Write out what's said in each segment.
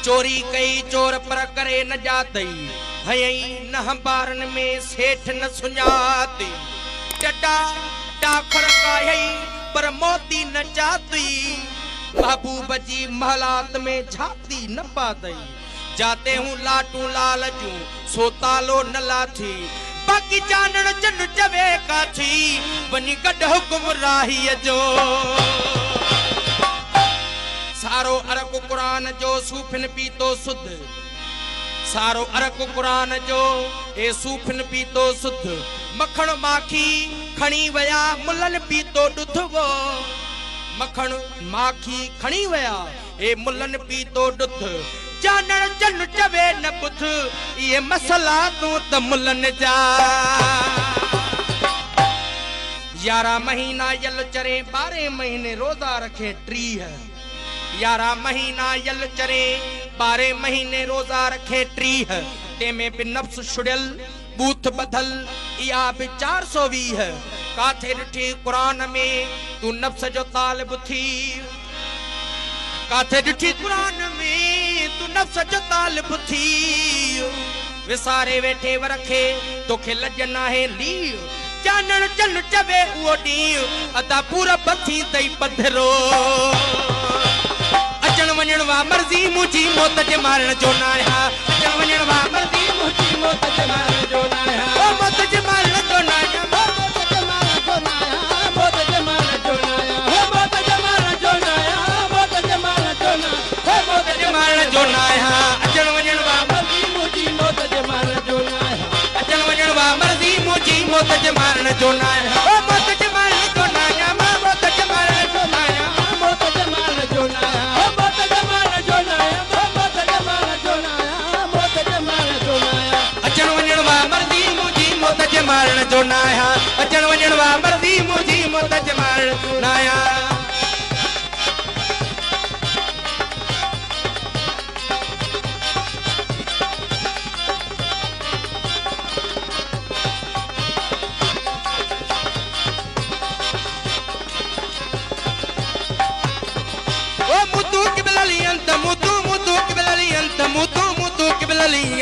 चोरी कई चोर पर करे न जातई हयई न हंबारन में सेठ न सुञाती टटा डाखर कायई पर मोती न जाती महबूब जी महलात में झाती न पातई जाते हूँ लाटू लाल जू सोतालो न लाथी बाकी जानन जन जवे का थी बनी गड हुक्म राही जो सारो अरक कुरान जो सूफिन पीतो सुध सारो अरक कुरान जो ए सूफिन पीतो सुध मखण माखी खणी वया मुलन पीतो दुधवो मखण माखी खणी वया ए मुलन पीतो दुध जानन जन चवे न बुध ये मसला तू त मुलन जा 11 महीना यल चरे 12 महीने रोजा रखे ट्री है 11 महीना यल चरे 12 महीने रोजा रखे ट्री है ते में भी नफ्स छुड़ल बूथ बदल या भी 420 है काथे ॾिठी कुरान में तू नफ्स जो तालिब थी काथे ॾिठी कुरान में तू नफ्स जो तालिब थी विसारे वेठे वरखे तोखे लज नाहे ली जानन जन चवे उहो ॾींहुं अदा पूरा बथी तई पधरो अचण वञण वा मर्ज़ी मुंहिंजी मौत जे मारण जो न आहियां अचण वञण वा मर्ज़ी मुंहिंजी मौत जे मारण जो न आहियां ओ मौत जे मारण जो न आहियां मौत जे मारण जो न आहियां मौत जे मारण जो न आहियां मौत जे मारण जो न आहियां मौत जे मारण जो न आहियां अचण वञण वा मर्ज़ी मुंहिंजी मौत जे मारण जो न आहियां अचण वञण वा मर्ज़ी मुंहिंजी मौत जे मारण जो न आहियां ओ मौत जे मारण जो न आहियां मौत जे मारण जो न आहियां मौत जे मारण जो न आहियां मौत जे मारण जो न आहियां मौत जे मारण जो न आहियां मौत जे मारण जो न आहियां अचण वञण वा मर्ज़ी मुंहिंजी मौत जे मारण जो न आहियां अचण वञण वा मर्ज़ी मुंहिंजी मौत जे मारण न आहियां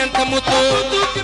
انت متو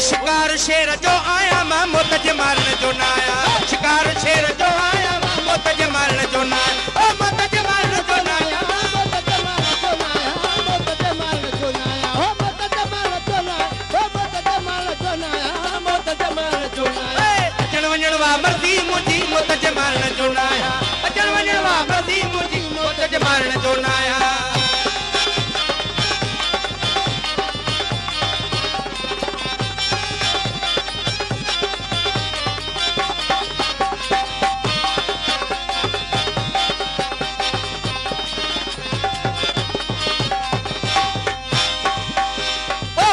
शिकार शेर जो आया मां मौत जे मारण जो न आया शिकार शेर जो आया मां मौत जे मारण जो न आया ओ मौत जे मारण जो न आया मौत जे मारण जो न आया मौत जे मारण जो न आया मौत जे मारण जो न आया मौत जे मारण जो न आया मौत जे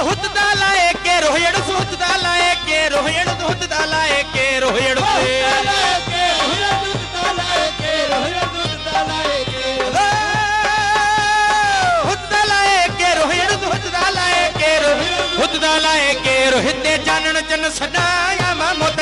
ಹುತ್ತದ ಲಾಯಕ್ಕೆ ರೋಹಿಣ ಹುತ್ತದ ಲಾಯಕ್ಕೆ ರೋಹಿಣ ಹುತ್ತದ ಲಾಯಕ್ಕೆ ರೋಹಿಣ हुतदा लाए के रोहित चानन चन सदाया मोत